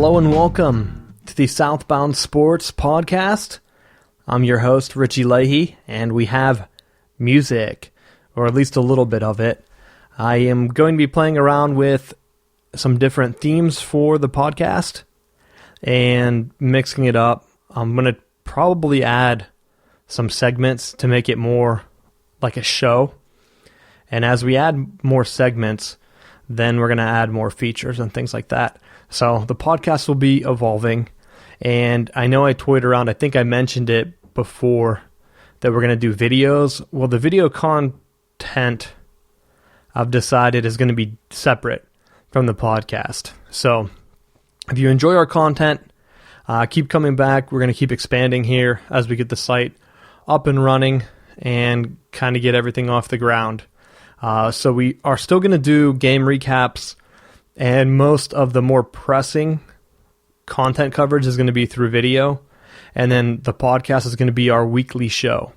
Hello and welcome to the Southbound Sports Podcast. I'm your host, Richie Leahy, and we have music, or at least a little bit of it. I am going to be playing around with some different themes for the podcast and mixing it up. I'm going to probably add some segments to make it more like a show. And as we add more segments, then we're going to add more features and things like that. So the podcast will be evolving. And I know I toyed around, I think I mentioned it before, that we're going to do videos. Well, the video content I've decided is going to be separate from the podcast. So if you enjoy our content, keep coming back. We're going to keep expanding here as we get the site up and running and kind of get everything off the ground. So we are still going to do game recaps, and most of the more pressing content coverage is going to be through video. And then the podcast is going to be our weekly show.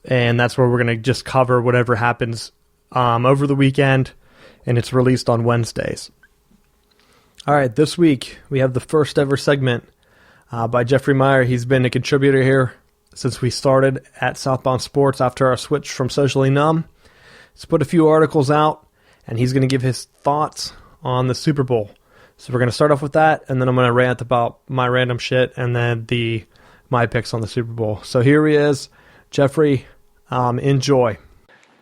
And that's where we're going to just cover whatever happens over the weekend, and it's released on Wednesdays. All right, this week we have the first ever segment by Jeffrey Meyer. He's been a contributor here since we started at Southbound Sports after our switch from Socially Numb. He's put a few articles out, and he's going to give his thoughts on the Super Bowl. So we're going to start off with that, and then I'm going to rant about my random shit, and then my picks on the Super Bowl. So here he is, Jeffrey. Enjoy.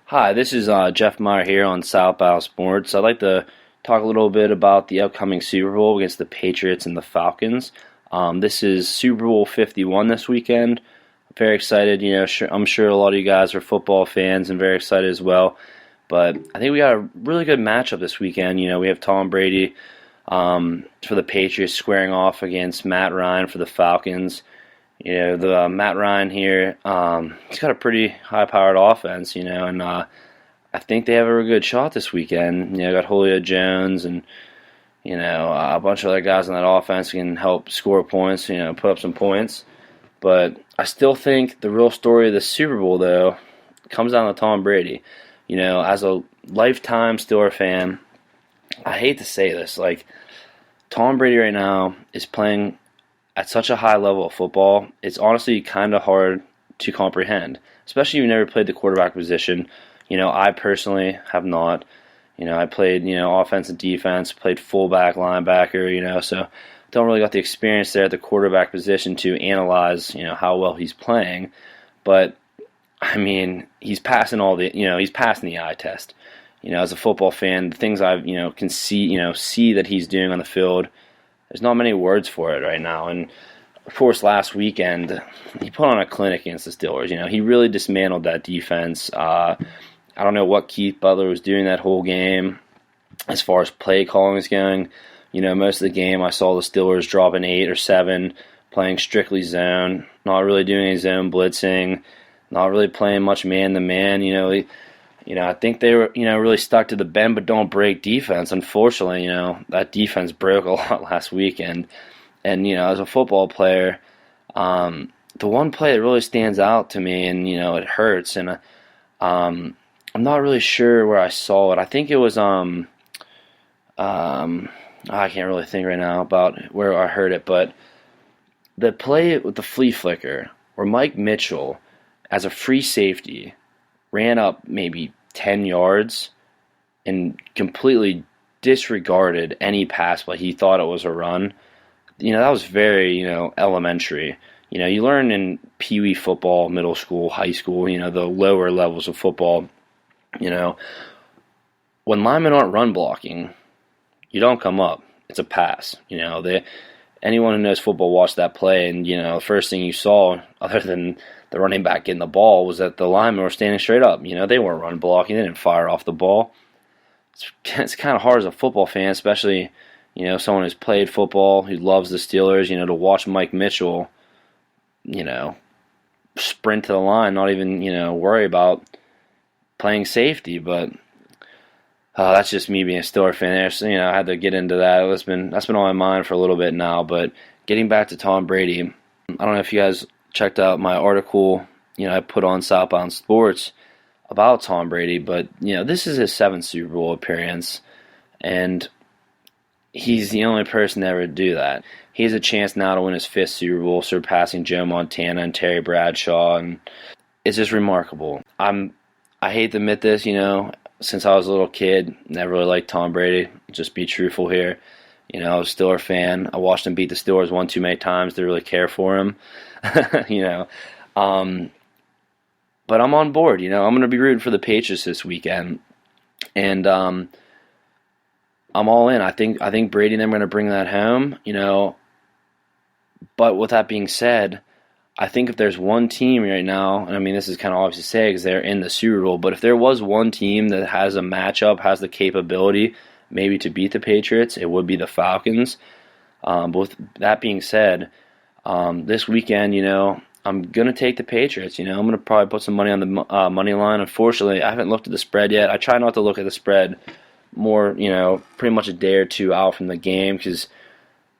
Hi, this is Jeff Meyer here on Southbound Sports. I'd like to talk a little bit about the upcoming Super Bowl against the Patriots and the Falcons. This is Super Bowl 51 this weekend. Very excited. I'm sure a lot of you guys are football fans and very excited as well. But I think we got a really good matchup this weekend. We have Tom Brady for the Patriots squaring off against Matt Ryan for the Falcons. The Matt Ryan here, he's got a pretty high-powered offense, and I think they have a really good shot this weekend. Got Julio Jones and, a bunch of other guys on that offense can help score points, put up some points. But I still think the real story of the Super Bowl, though, comes down to Tom Brady. As a lifetime Steeler fan, I hate to say this, Tom Brady right now is playing at such a high level of football. It's honestly kind of hard to comprehend, especially if you've never played the quarterback position. I personally have not. I played, offense and defense, played fullback, linebacker, so don't really got the experience there at the quarterback position to analyze, how well he's playing. But, he's passing he's passing the eye test. As a football fan, the things I've, can see that he's doing on the field, there's not many words for it right now. And, of course, last weekend, he put on a clinic against the Steelers. He really dismantled that defense. I don't know what Keith Butler was doing that whole game as far as play calling is going. Most of the game I saw the Steelers dropping 8 or 7, playing strictly zone, not really doing any zone blitzing, not really playing much man-to-man. I think they were, really stuck to the bend but don't break defense. Unfortunately, that defense broke a lot last weekend. And, as a football player, the one play that really stands out to me and, it hurts, and I'm not really sure where I saw it. I think it was, I can't really think right now about where I heard it, but the play with the flea flicker where Mike Mitchell, as a free safety, ran up maybe 10 yards and completely disregarded any pass play. He thought it was a run. That was very, elementary. You learn in Pee Wee football, middle school, high school, the lower levels of football, when linemen aren't run blocking, you don't come up. It's a pass. Anyone who knows football watched that play, and the first thing you saw, other than the running back getting the ball, was that the linemen were standing straight up. They weren't run blocking. They didn't fire off the ball. It's kind of hard as a football fan, especially someone who's played football, who loves the Steelers. To watch Mike Mitchell, sprint to the line, not even worry about playing safety, but. That's just me being a Steeler fan there. So, I had to get into that. That's been on my mind for a little bit now. But getting back to Tom Brady, I don't know if you guys checked out my article, I put on Southbound Sports about Tom Brady. But, this is his 7th Super Bowl appearance. And he's the only person to ever do that. He has a chance now to win his 5th Super Bowl, surpassing Joe Montana and Terry Bradshaw, and it's just remarkable. I hate to admit this, since I was a little kid, never really liked Tom Brady. Just be truthful here. I was still a fan. I watched him beat the Steelers one too many times to really care for him. But I'm on board. I'm going to be rooting for the Patriots this weekend, and I'm all in. I think Brady and them are going to bring that home. But with that being said, I think if there's one team right now, and I mean this is kind of obvious to say because they're in the Super Bowl, but if there was one team that has a matchup, has the capability maybe to beat the Patriots, it would be the Falcons. But with that being said, this weekend, I'm going to take the Patriots. I'm going to probably put some money on the money line. Unfortunately, I haven't looked at the spread yet. I try not to look at the spread more, pretty much a day or two out from the game because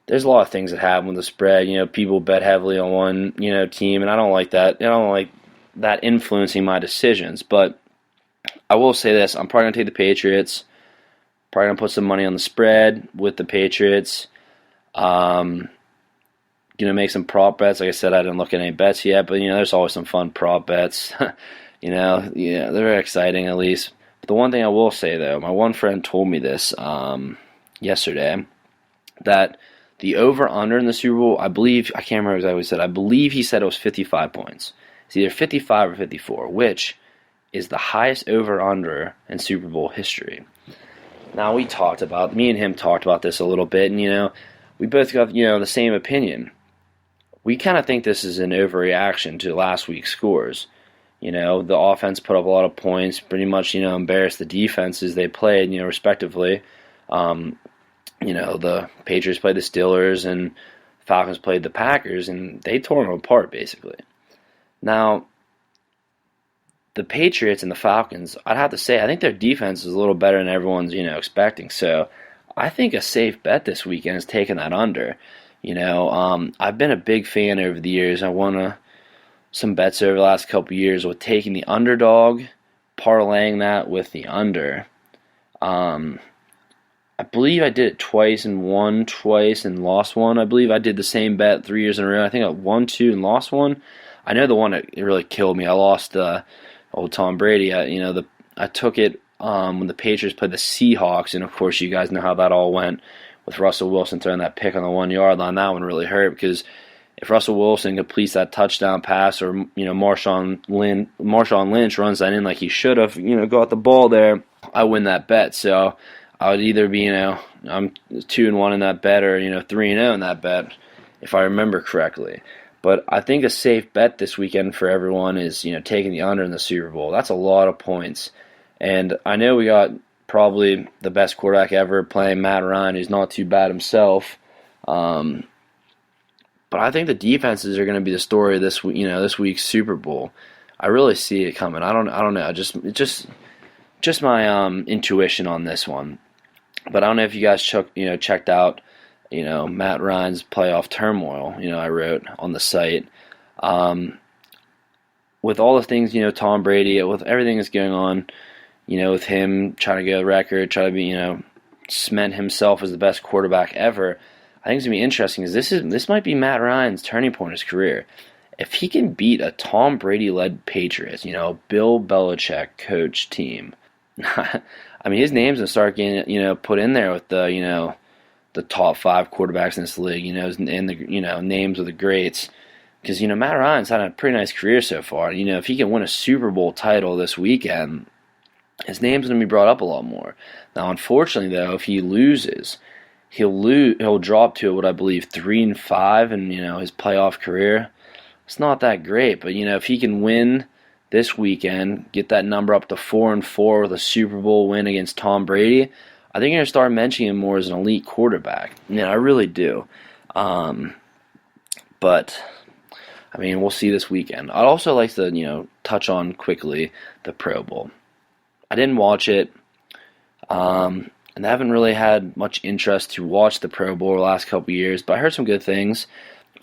there's a lot of things that happen with the spread. People bet heavily on one, team, and I don't like that. I don't like that influencing my decisions. But I will say this: I'm probably gonna take the Patriots. Probably gonna put some money on the spread with the Patriots. Gonna make some prop bets. Like I said, I didn't look at any bets yet, but there's always some fun prop bets. They're very exciting at least. But the one thing I will say though, my one friend told me this yesterday that the over-under in the Super Bowl, I can't remember exactly what he said. I believe he said it was 55 points. It's either 55 or 54, which is the highest over-under in Super Bowl history. Now, me and him talked about this a little bit, and, we both got, the same opinion. We kind of think this is an overreaction to last week's scores. The offense put up a lot of points, pretty much, embarrassed the defenses they played, respectively. The Patriots played the Steelers and Falcons played the Packers, and they tore them apart, basically. Now, the Patriots and the Falcons, I'd have to say, I think their defense is a little better than everyone's, expecting. So I think a safe bet this weekend is taking that under. I've been a big fan over the years. I won some bets over the last couple of years with taking the underdog, parlaying that with the under. I believe I did it twice and won twice and lost one. I believe I did the same bet 3 years in a row. I think I won 2 and lost 1. I know the one that really killed me. I lost old Tom Brady. I took it when the Patriots played the Seahawks, and of course you guys know how that all went with Russell Wilson throwing that pick on the 1-yard line. That one really hurt because if Russell Wilson completes that touchdown pass or Marshawn Lynch runs that in like he should have, got the ball there, I win that bet. So I would either be, I'm 2-1 in that bet or, 3-0 in that bet, if I remember correctly. But I think a safe bet this weekend for everyone is, taking the under in the Super Bowl. That's a lot of points. And I know we got probably the best quarterback ever playing, Matt Ryan, who's not too bad himself. But I think the defenses are going to be the story of this week's Super Bowl. I really see it coming. I don't know. Just my intuition on this one. But I don't know if you guys checked out, Matt Ryan's playoff turmoil, I wrote on the site. With all the things, Tom Brady, with everything that's going on, with him trying to get a record, trying to be, cement himself as the best quarterback ever, I think it's going to be interesting because this might be Matt Ryan's turning point in his career. If he can beat a Tom Brady-led Patriots, Bill Belichick coach team, I mean, his name's going to start getting, put in there with the, the top 5 quarterbacks in this league, and the, names of the greats. Because, Matt Ryan's had a pretty nice career so far. If he can win a Super Bowl title this weekend, his name's going to be brought up a lot more. Now, unfortunately, though, if he loses, he'll drop to what I believe 3-5 in, his playoff career. It's not that great, but, if he can win this weekend, get that number up to 4-4 with a Super Bowl win against Tom Brady, I think you're going to start mentioning him more as an elite quarterback. I really do. But, I mean, we'll see this weekend. I'd also like to, touch on quickly the Pro Bowl. I didn't watch it, and I haven't really had much interest to watch the Pro Bowl the last couple years, but I heard some good things.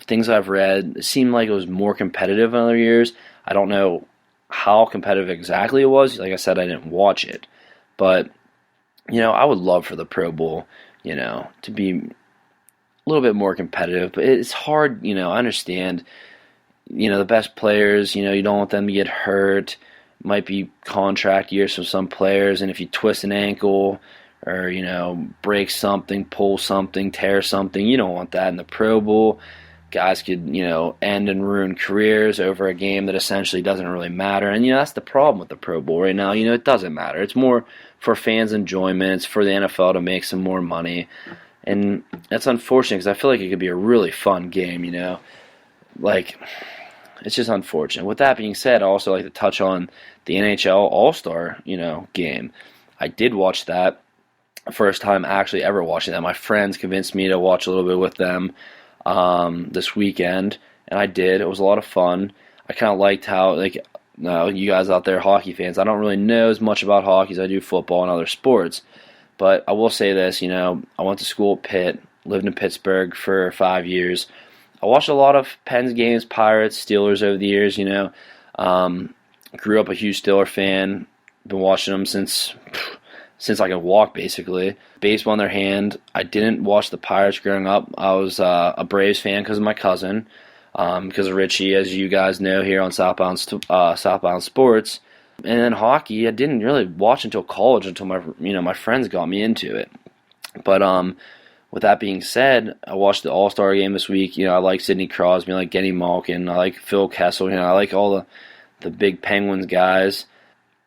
Things I've read, it seemed like it was more competitive in other years. I don't know how competitive exactly it was. Like I said, I didn't watch it. But, I would love for the Pro Bowl to be a little bit more competitive. But it's hard, I understand, the best players, you don't want them to get hurt. Might be contract years for some players, and if you twist an ankle or, break something, pull something, tear something, you don't want that in the Pro Bowl. Guys could, end and ruin careers over a game that essentially doesn't really matter. And, that's the problem with the Pro Bowl right now. It doesn't matter. It's more for fans' enjoyment. It's for the NFL to make some more money. And that's unfortunate because I feel like it could be a really fun game, It's just unfortunate. With that being said, I also like to touch on the NHL All-Star, game. I did watch that. First time actually ever watching that. My friends convinced me to watch a little bit with them this weekend, and I did. It was a lot of fun. I kind of liked how, you guys out there, hockey fans, I don't really know as much about hockey as I do football and other sports, but I will say this, I went to school at Pitt, lived in Pittsburgh for 5 years. I watched a lot of Pens games, Pirates, Steelers over the years, grew up a huge Steeler fan, been watching them since I could walk, basically. Baseball in their hand. I didn't watch the Pirates growing up. I was a Braves fan because of my cousin, because of Richie, as you guys know here on Southbound Sports. And then hockey, I didn't really watch until college, until my friends got me into it. But with that being said, I watched the All-Star game this week. I like Sidney Crosby, I like Genny Malkin, I like Phil Kessel. I like all the big Penguins guys.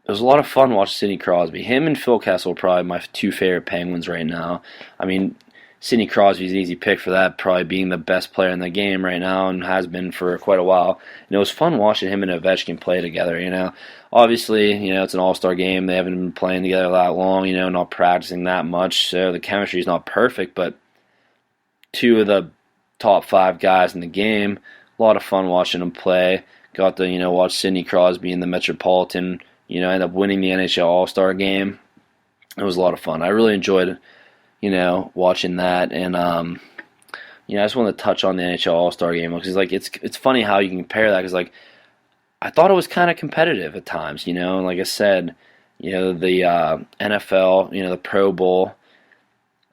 It was a lot of fun watching Sidney Crosby. Him and Phil Kessel are probably my two favorite Penguins right now. I mean, Sidney Crosby's an easy pick for that, probably being the best player in the game right now and has been for quite a while. And it was fun watching him and Ovechkin play together, Obviously, it's an all-star game. They haven't been playing together that long, not practicing that much. So the chemistry is not perfect, but two of the top 5 guys in the game, a lot of fun watching them play. Got to, watch Sidney Crosby in the Metropolitan, end up winning the NHL All-Star game. It was a lot of fun. I really enjoyed, watching that. And, I just want to touch on the NHL All-Star game because, it's funny how you can compare that because, I thought it was kind of competitive at times, and like I said, the NFL, the Pro Bowl,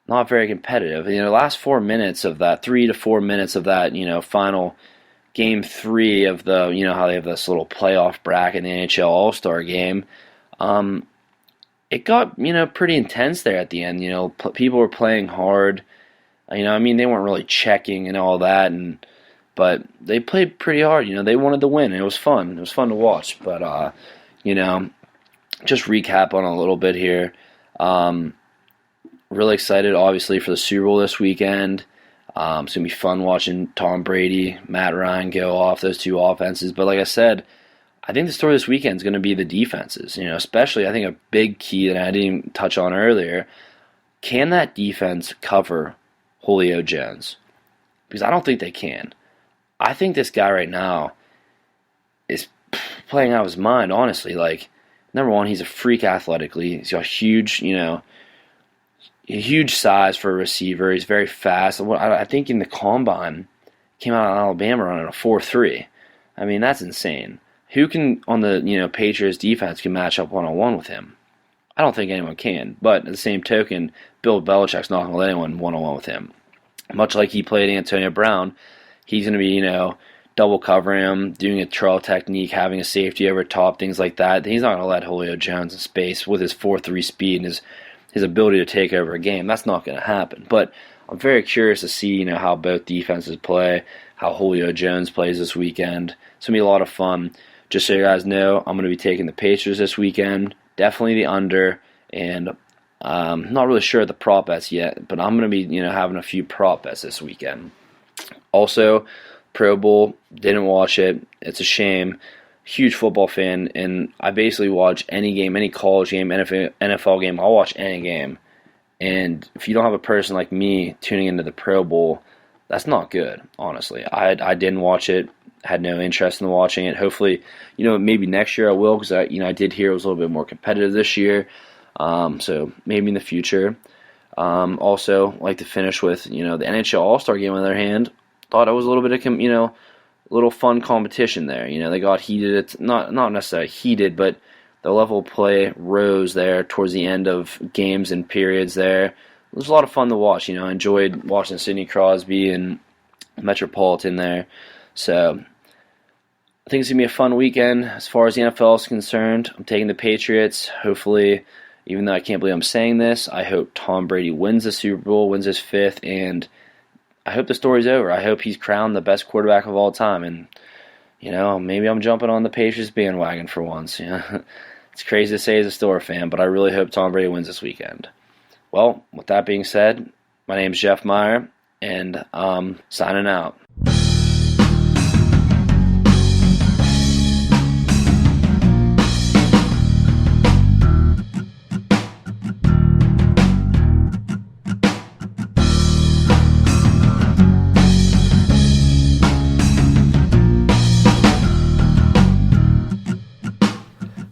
not very competitive. The last 4 minutes of that, 3 to 4 minutes of that, final Game 3 of the, how they have this little playoff bracket in the NHL All-Star game, it got, pretty intense there at the end. People were playing hard. They weren't really checking and all that, but they played pretty hard. They wanted to win, and it was fun. It was fun to watch. But, just recap on a little bit here. Really excited, obviously, for the Super Bowl this weekend. It's going to be fun watching Tom Brady, Matt Ryan go off, those two offenses. But like I said, I think the story this weekend is going to be the defenses. Especially, I think a big key that I didn't even touch on earlier, can that defense cover Julio Jones? Because I don't think they can. I think this guy right now is playing out of his mind, honestly. Number one, he's a freak athletically. He's got huge, huge size for a receiver. He's very fast. I think in the combine, came out of Alabama running a 4.3. That's insane. Who can, on the Patriots defense, can match up one-on-one with him? I don't think anyone can. But at the same token, Bill Belichick's not going to let anyone one-on-one with him. Much like he played Antonio Brown, he's going to be, double covering him, doing a trail technique, having a safety over top, things like that. He's not going to let Julio Jones in space with his 4.3 speed and his ability to take over a game. That's not going to happen. But I'm very curious to see, how both defenses play, how Julio Jones plays this weekend. It's going to be a lot of fun. Just so you guys know, I'm going to be taking the Patriots this weekend. Definitely the under. And not really sure of the prop bets yet, but I'm going to be, having a few prop bets this weekend. Also, Pro Bowl, didn't watch it. It's a shame. Huge football fan, and I basically watch any game, any college game, NFL game. I'll watch any game. And if you don't have a person like me tuning into the Pro Bowl, that's not good, honestly. I didn't watch it, had no interest in watching it. Hopefully, maybe next year I will, because I did hear it was a little bit more competitive this year. So maybe in the future. Also, like to finish with, the NHL All-Star game on the other hand. Thought it was a little bit of, little fun competition there. They got heated. It's not necessarily heated, but the level of play rose there towards the end of games and periods there. it was a lot of fun to watch. I enjoyed watching Sidney Crosby and Metropolitan there. So I think it's going to be a fun weekend as far as the NFL is concerned. I'm taking the Patriots. Hopefully, even though I can't believe I'm saying this, I hope Tom Brady wins the Super Bowl, wins his 5th, and I hope the story's over. I hope he's crowned the best quarterback of all time. And, maybe I'm jumping on the Patriots bandwagon for once. It's crazy to say as a Steelers fan, but I really hope Tom Brady wins this weekend. Well, with that being said, my name's Jeff Meyer, and I'm signing out.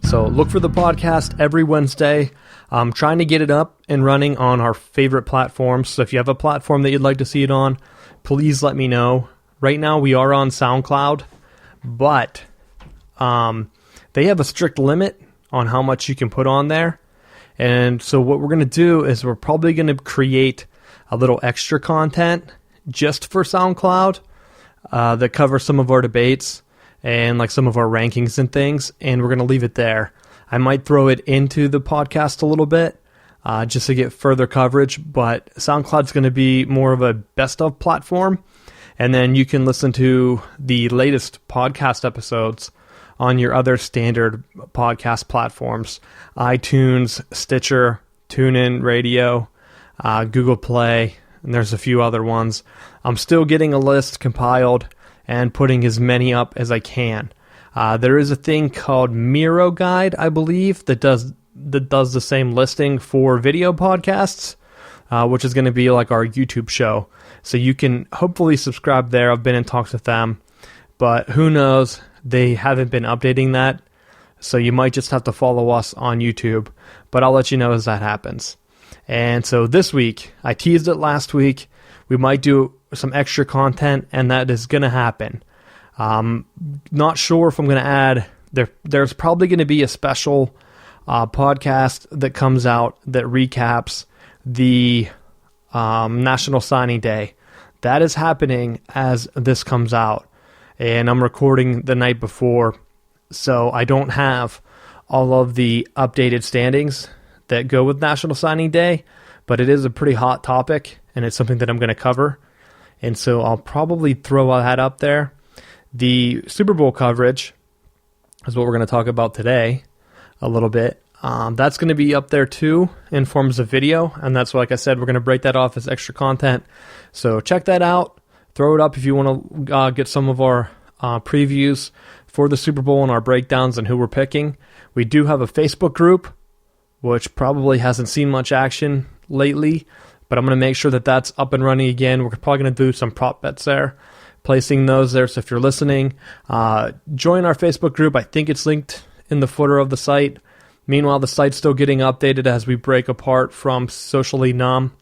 So look for the podcast every Wednesday. I'm trying to get it up and running on our favorite platforms. So if you have a platform that you'd like to see it on, please let me know. Right now we are on SoundCloud, but they have a strict limit on how much you can put on there. And so what we're going to do is we're probably going to create a little extra content just for SoundCloud that covers some of our debates and like some of our rankings and things, and we're going to leave it there. I might throw it into the podcast a little bit just to get further coverage, but SoundCloud's going to be more of a best of platform, and then you can listen to the latest podcast episodes on your other standard podcast platforms, iTunes, Stitcher, TuneIn Radio, Google Play, and there's a few other ones. I'm still getting a list compiled and putting as many up as I can. There is a thing called Miro Guide, I believe, that does the same listing for video podcasts, which is going to be like our YouTube show. So you can hopefully subscribe there. I've been in talks with them, but who knows? They haven't been updating that, so you might just have to follow us on YouTube, but I'll let you know as that happens. And so this week, I teased it last week, we might do some extra content, and that is going to happen. Not sure if I'm going to add, there's probably going to be a special podcast that comes out that recaps the National Signing Day. That is happening as this comes out, and I'm recording the night before, so I don't have all of the updated standings that go with National Signing Day, but it is a pretty hot topic, and it's something that I'm going to cover. And so I'll probably throw that up there. The Super Bowl coverage is what we're going to talk about today a little bit. That's going to be up there too in forms of video. And that's, like I said, we're going to break that off as extra content. So check that out. Throw it up if you want to get some of our previews for the Super Bowl and our breakdowns and who we're picking. We do have a Facebook group, which probably hasn't seen much action lately, but I'm going to make sure that that's up and running again. We're probably going to do some prop bets there, placing those there. So if you're listening, join our Facebook group. I think it's linked in the footer of the site. Meanwhile, the site's still getting updated as we break apart from Socially Numb.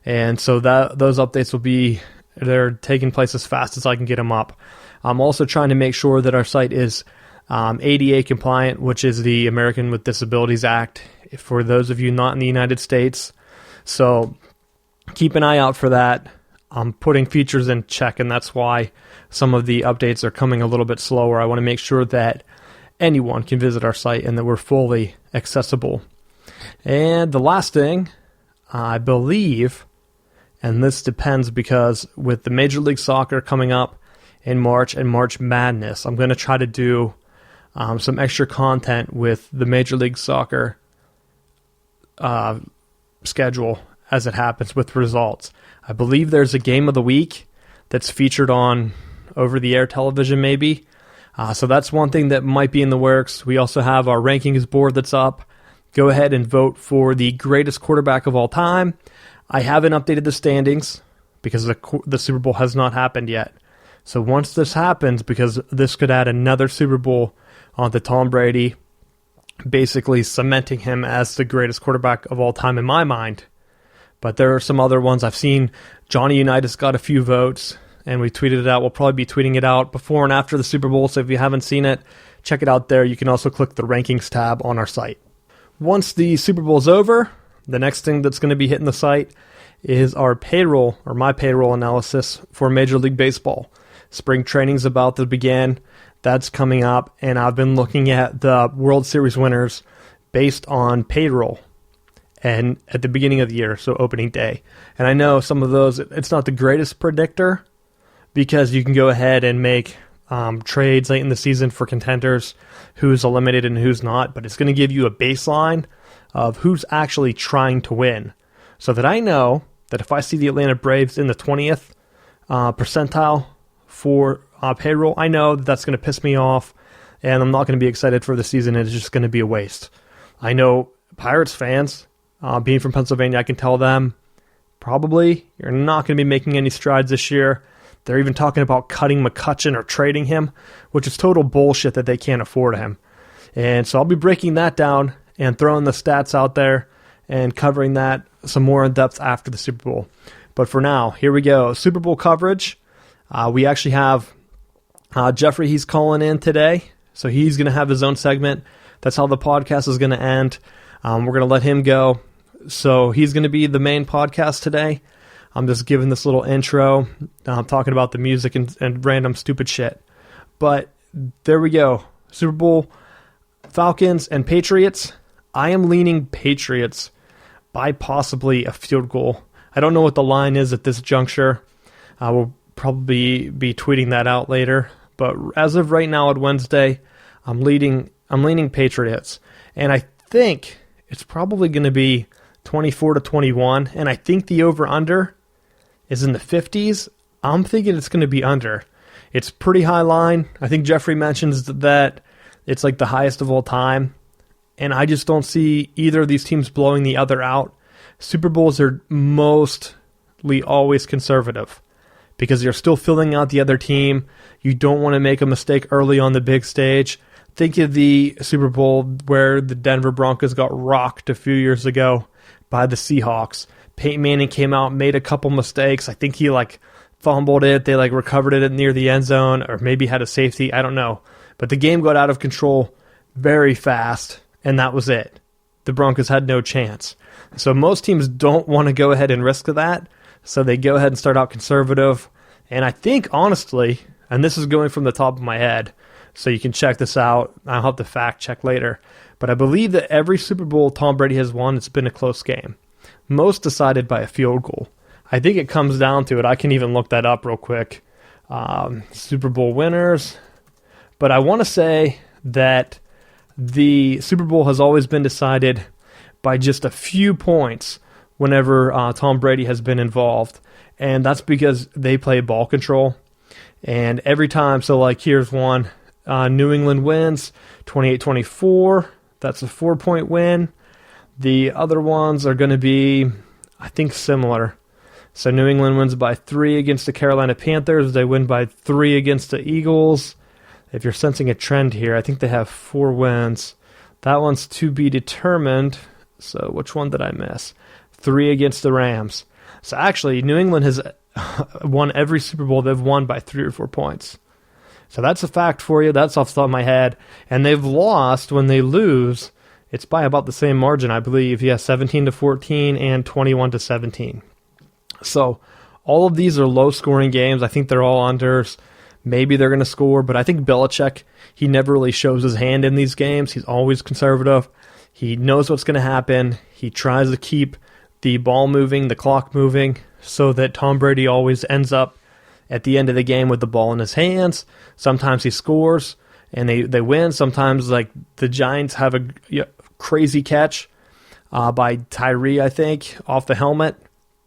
And so those updates they're taking place as fast as I can get them up. I'm also trying to make sure that our site is ADA compliant, which is the American with Disabilities Act, for those of you not in the United States. So keep an eye out for that. I'm putting features in check, and that's why some of the updates are coming a little bit slower. I want to make sure that anyone can visit our site and that we're fully accessible. And the last thing, I believe, and this depends because with the Major League Soccer coming up in March and March Madness, I'm going to try to do some extra content with the Major League Soccer schedule as it happens with results. I believe there's a game of the week that's featured on over-the-air television maybe. So that's one thing that might be in the works. We also have our rankings board that's up. Go ahead and vote for the greatest quarterback of all time. I haven't updated the standings because the Super Bowl has not happened yet. So once this happens, because this could add another Super Bowl onto Tom Brady, basically cementing him as the greatest quarterback of all time in my mind. But there are some other ones. I've seen Johnny Unitas got a few votes, and we tweeted it out. We'll probably be tweeting it out before and after the Super Bowl, so if you haven't seen it, check it out there. You can also click the rankings tab on our site. Once the Super Bowl is over, the next thing that's going to be hitting the site is our payroll, or my payroll analysis for Major League Baseball. Spring training's about to begin. That's coming up, and I've been looking at the World Series winners based on payroll and at the beginning of the year, so opening day. And I know some of those, it's not the greatest predictor because you can go ahead and make trades late in the season for contenders, who's eliminated and who's not, but it's going to give you a baseline of who's actually trying to win, so that I know that if I see the Atlanta Braves in the 20th percentile for payroll, I know that that's going to piss me off, and I'm not going to be excited for the season, and it's just going to be a waste. I know Pirates fans, being from Pennsylvania, I can tell them, probably, you're not going to be making any strides this year. They're even talking about cutting McCutchen or trading him, which is total bullshit that they can't afford him. And so I'll be breaking that down and throwing the stats out there and covering that some more in depth after the Super Bowl. But for now, here we go. Super Bowl coverage. We actually have Jeffrey, he's calling in today, so he's going to have his own segment. That's how the podcast is going to end. We're going to let him go. So he's going to be the main podcast today. I'm just giving this little intro, talking about the music and random stupid shit. But there we go. Super Bowl, Falcons and Patriots. I am leaning Patriots by possibly a field goal. I don't know what the line is at this juncture. We'll probably be tweeting that out later. But as of right now, on Wednesday, I'm leaning Patriots. And I think it's probably going to be 24-21, and I think the over-under is in the 50s. I'm thinking it's going to be under. It's pretty high line. I think Jeffrey mentions that it's like the highest of all time, and I just don't see either of these teams blowing the other out. Super Bowls are mostly always conservative because you're still filling out the other team. You don't want to make a mistake early on the big stage. Think of the Super Bowl where the Denver Broncos got rocked a few years ago by the Seahawks. Peyton Manning came out, made a couple mistakes. I think he fumbled it. They recovered it near the end zone, or maybe had a safety. I don't know. But the game got out of control very fast, and that was it. The Broncos had no chance. So most teams don't want to go ahead and risk that, so they go ahead and start out conservative. And I think, honestly, and this is going from the top of my head, so you can check this out. I'll have to fact check later. But I believe that every Super Bowl Tom Brady has won, it's been a close game. Most decided by a field goal. I think it comes down to it. I can even look that up real quick. Super Bowl winners. But I want to say that the Super Bowl has always been decided by just a few points whenever Tom Brady has been involved. And that's because they play ball control. And every time, so here's one. New England wins 28-24. That's a 4-point win. The other ones are going to be, I think, similar. So New England wins by 3 against the Carolina Panthers. They win by 3 against the Eagles. If you're sensing a trend here, I think they have 4 wins. That one's to be determined. So which one did I miss? 3 against the Rams. So actually, New England has won every Super Bowl. They've won by 3 or 4 points. So that's a fact for you. That's off the top of my head. And they've lost when they lose. It's by about the same margin, I believe. Yeah, 17-14 and 21-17. So all of these are low-scoring games. I think they're all unders. Maybe they're going to score, but I think Belichick, he never really shows his hand in these games. He's always conservative. He knows what's going to happen. He tries to keep the ball moving, the clock moving, so that Tom Brady always ends up at the end of the game with the ball in his hands. Sometimes he scores and they win. Sometimes the Giants have a crazy catch by Tyree, I think, off the helmet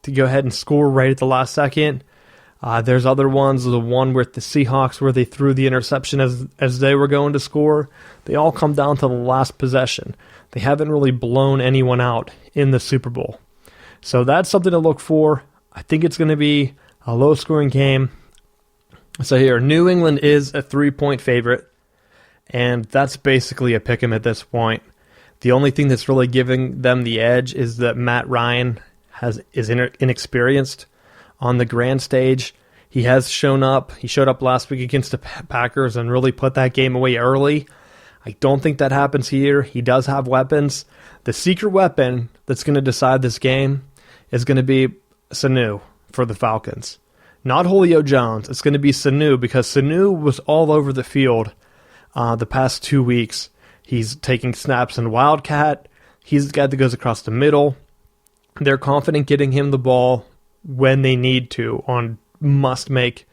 to go ahead and score right at the last second. There's other ones, the one with the Seahawks where they threw the interception as they were going to score. They all come down to the last possession. They haven't really blown anyone out in the Super Bowl. So that's something to look for. I think it's going to be a low-scoring game. So here, New England is a 3-point favorite, and that's basically a pick 'em at this point. The only thing that's really giving them the edge is that Matt Ryan is inexperienced on the grand stage. He has shown up. He showed up last week against the Packers and really put that game away early. I don't think that happens here. He does have weapons. The secret weapon that's going to decide this game is going to be Sanu for the Falcons. Not Julio Jones. It's going to be Sanu because Sanu was all over the field the past 2 weeks. He's taking snaps in Wildcat. He's the guy that goes across the middle. They're confident getting him the ball when they need to on must-make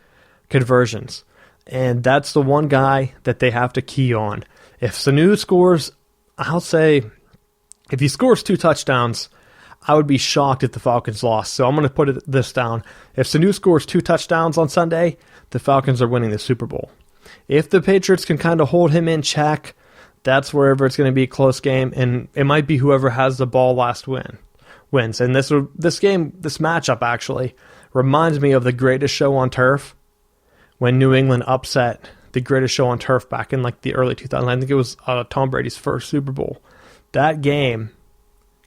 conversions. And that's the one guy that they have to key on. If Sanu scores, I'll say, if he scores 2 touchdowns, I would be shocked if the Falcons lost. So I'm going to put this down. If Sanu scores 2 touchdowns on Sunday, the Falcons are winning the Super Bowl. If the Patriots can kind of hold him in check, that's wherever it's going to be a close game, and it might be whoever has the ball last wins. And this matchup actually reminds me of the Greatest Show on Turf when New England upset the Greatest Show on Turf back in like the early 2000s. I think it was Tom Brady's first Super Bowl. That game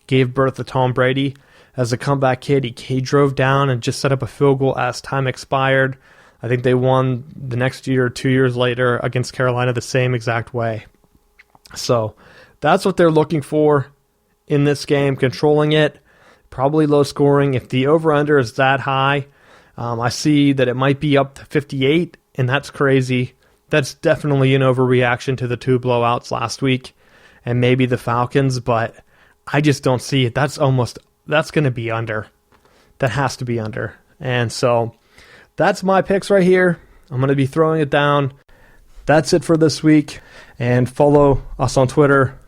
gave birth to Tom Brady as a comeback kid. He drove down and just set up a field goal as time expired. I think they won the next year or 2 years later against Carolina the same exact way. So that's what they're looking for in this game, controlling it, probably low scoring. If the over-under is that high, I see that it might be up to 58, and that's crazy. That's definitely an overreaction to the 2 blowouts last week and maybe the Falcons, but I just don't see it. That's going to be under. That has to be under. And so that's my picks right here. I'm going to be throwing it down. That's it for this week. And follow us on Twitter